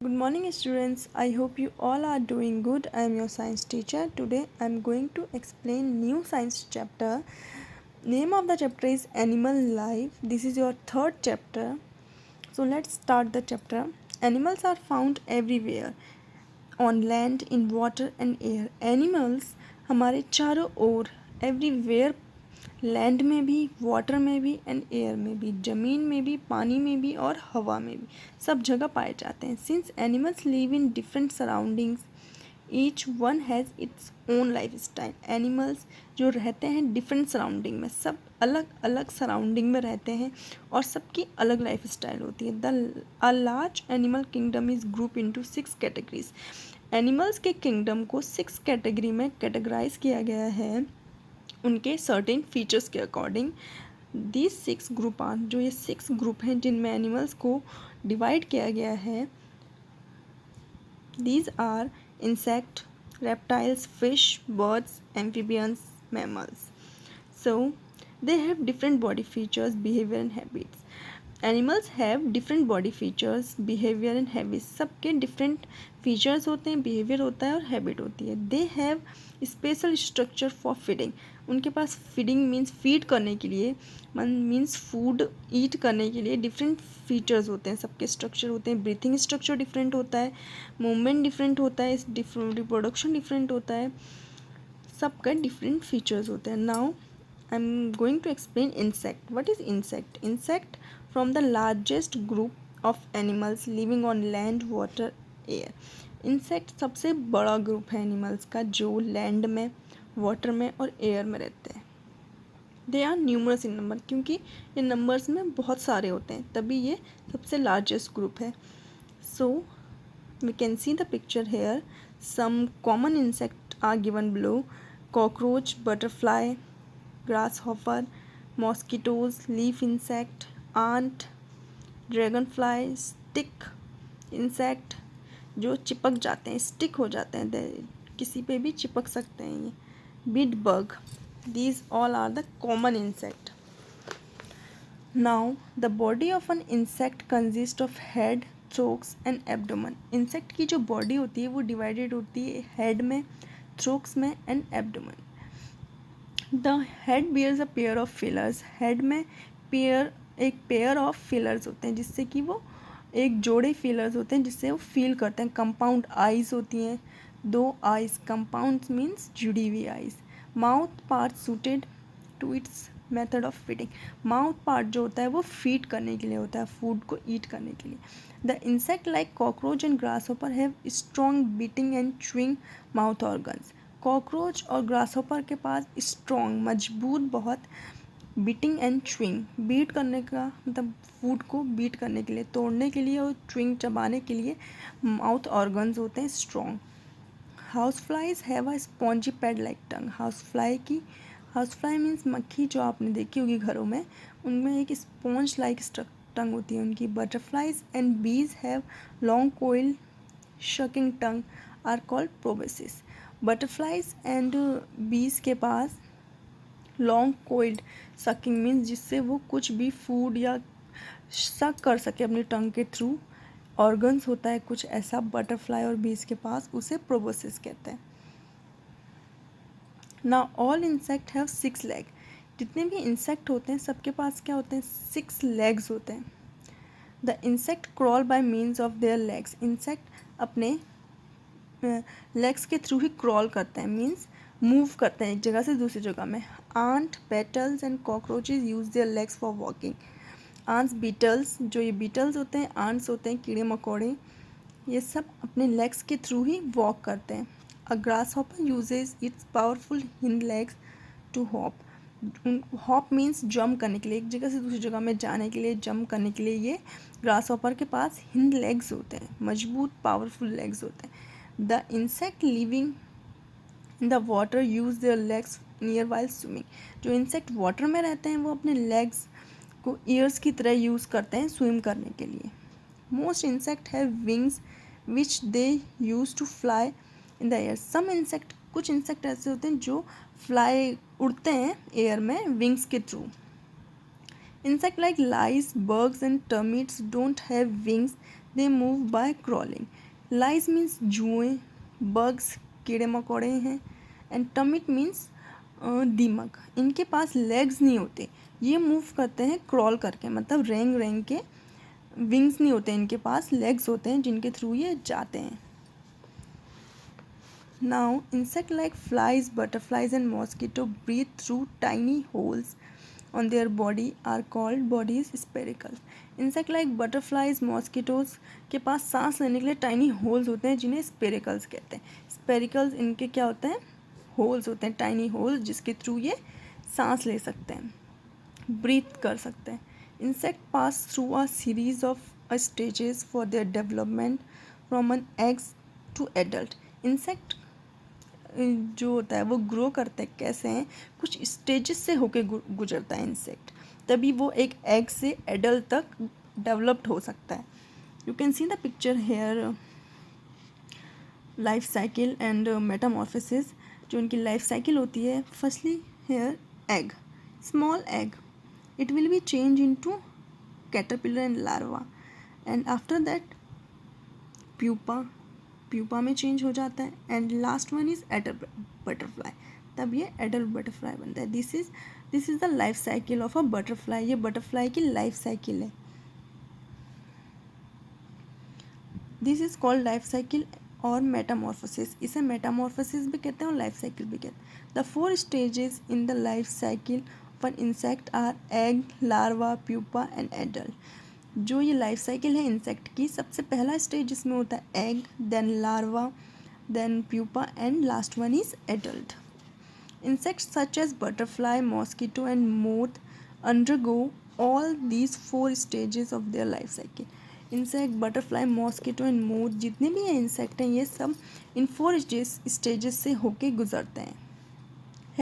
Good morning, students. I hope you all are doing good. I am your science teacher. Today I am going to explain new science chapter. Name of the chapter is Animal Life. This is your third chapter. So let's start the chapter. Animals are found everywhere, on land, in water and air. Animals हमारे चारों ओर everywhere, land में भी, water में भी and air में भी, ज़मीन में भी, पानी में भी और हवा में भी, सब जगह पाए जाते हैं. Since animals live in different surroundings, each one has its own life style. Animals जो रहते हैं डिफरेंट सराउंडिंग में, सब अलग अलग सराउंडिंग में रहते हैं और सबकी अलग लाइफ स्टाइल होती है. A large animal kingdom is group into 6 categories. Animals के किंगडम को 6 कैटेगरी में कैटेगराइज किया गया है उनके सर्टेन फीचर्स के अकॉर्डिंग. दीज 6 ग्रुप आर, जो ये 6 ग्रुप हैं जिनमें एनिमल्स को डिवाइड किया गया है, these are insect, reptiles, fish, birds, amphibians, mammals. So they have different body features, behavior and habits. Animals have different body features, behavior and habits. सबके different features होते हैं, behavior होता है और habit होती है. They have special structure for feeding. उनके पास feeding means feed करने के लिए, means food eat करने के लिए different features होते हैं. सबके structure होते हैं. breathing structure different होता है, movement different होता है, reproduction different होता है, सबका different features होते हैं. Now I am going to explain insect. What is insect? Insect from the largest group of animals living on land, water, air. Insect सबसे बड़ा ग्रुप है एनिमल्स का जो लैंड में, वाटर में और एयर में रहते हैं. They are numerous in number, क्योंकि ये नंबर्स में बहुत सारे होते हैं, तभी ये सबसे लार्जेस्ट ग्रुप है. So we can see the picture here. Some common insect are given below: cockroach, butterfly, grasshopper, mosquitoes, leaf insect, ant, dragonfly, stick insect जो चिपक जाते हैं, स्टिक हो जाते हैं, किसी पे भी चिपक सकते हैं ये. bead bug. These all are the common insect. Now the body of an insect consists of head, throats and abdomen. insect की जो body होती है वो divided होती है head में, throats में and abdomen. The head bears a pair of feelers. Head में एक पेयर ऑफ फिलर्स होते हैं जिससे कि वो एक जोड़े फिलर्स होते हैं जिससे वो फील करते हैं. कंपाउंड आइज़ होती हैं, 2 आइज़. कंपाउंड मीन्स जुड़ी हुई eyes. Mouth part suited to its method of feeding. Mouth part जो होता है वो फीड करने के लिए होता है, फूड को ईट करने के लिए. The insect like cockroach and grasshopper have strong biting and chewing mouth organs. Cockroach और ग्रासहोपर के पास स्ट्रॉन्ग, मजबूत बहुत, बीटिंग एंड च्विंग, बीट करने का मतलब फूड को बीट करने के लिए, तोड़ने के लिए और च्विंग चबाने के लिए माउथ ऑर्गन्स होते हैं strong. House flies have a spongy pad like tongue. House fly means मक्खी जो आपने देखी होगी घरों में, उनमें एक स्पॉन्ज लाइक टंग होती है उनकी. Butterflies and bees have long coil sucking tongue are called proboscis. Butterflies and bees के पास लॉन्ग कोइल्ड सकिंग मीन्स जिससे वो कुछ भी फूड या सक कर सके अपनी टंग के थ्रू, ऑर्गन्स होता है कुछ ऐसा बटरफ्लाई और बीज के पास, उसे प्रोबोसिस कहते हैं. ना ऑल इंसेक्ट हैव 6 लेग. जितने भी इंसेक्ट होते हैं सबके पास क्या होते हैं, 6 लेग्स होते हैं. The insect crawl bye means of their legs. Insect अपने लेग्स के थ्रू ही क्रॉल करते हैं, मीन्स मूव करते हैं एक जगह से दूसरी जगह में. Ant, beetles and cockroaches use their legs for walking. Ants, beetles, जो ये बीटल्स होते हैं, आंट्स होते हैं कीड़े मकोड़े, ये सब अपने लेग्स के थ्रू ही वॉक करते हैं. A grasshopper uses its powerful hind legs to hop. Hop means jump करने के लिए, एक जगह से दूसरी जगह में जाने के लिए, जंप करने के लिए ये ग्रास हॉपर के पास हिंड लेग्स होते हैं, मजबूत पावरफुल लेग्स होते हैं. The insect living in the water use their legs near while swimming. जो इंसेक्ट वाटर में रहते हैं वो अपने लेग्स को ईयर्स की तरह यूज़ करते हैं स्विम करने के लिए. Most insect have wings which they use to fly in the air. Some insect, कुछ इंसेक्ट ऐसे होते हैं जो फ्लाई उड़ते हैं एयर में विंग्स के through. Insect like lice, birds and termites don't have wings, they move by crawling. Lice means जुएं, बग्स कीड़े मकोड़े हैं, एंड टर्मिट मीन्स दीमक. इनके पास लेग्स नहीं होते, ये मूव करते हैं क्रॉल करके, मतलब रेंग रेंग के. विंग्स नहीं होते इनके पास, लेग्स होते हैं जिनके थ्रू ये जाते हैं. Now, insects like flies, butterflies and mosquito breathe through tiny holes on their body are called bodies spiracles. Insect like butterflies, mosquitoes के पास सांस लेने के लिए tiny holes होते हैं जिन्हें spiracles कहते हैं. Spiracles इनके क्या होते हैं? Holes होते हैं, tiny holes जिसके थ्रू ये सांस ले सकते हैं, breathe कर सकते हैं. Insect pass through a series of stages for their development from an eggs to adult. Insect जो होता है वो ग्रो करते हैं कैसे हैं, कुछ स्टेजेस से होके गुजरता है इंसेक्ट, तभी वो एक एग से एडल्ट तक डेवलप्ड हो सकता है. You can see the picture here. Life cycle and metamorphosis. जो उनकी लाइफ साइकिल होती है, firstly here egg, small egg, it will be change into caterpillar and larva, and after that pupa में change हो जाता है, and last one is adult butterfly, तब ये एडल्ट बटरफ्लाई बनता है. This is the life cycle of a butterfly. ये butterfly की लाइफ साइकिल है. This is called life cycle और मेटामॉर्फोसिस. इसे मेटामॉर्फोसिस भी कहते हैं और लाइफ साइकिल भी कहते हैं. The 4 stages in the life cycle of an insect are egg, larva, pupa and adult. जो ये लाइफ साइकिल है इंसेक्ट की, सबसे पहला स्टेज इसमें होता है egg, then larva, then pupa and last one is adult. Insects such as butterfly, mosquito and moth undergo all these 4 stages of their life cycle. Insect, butterfly, mosquito and moth जितने भी हैं insect हैं, ये सब इन 4 stages से होके गुजरते हैं.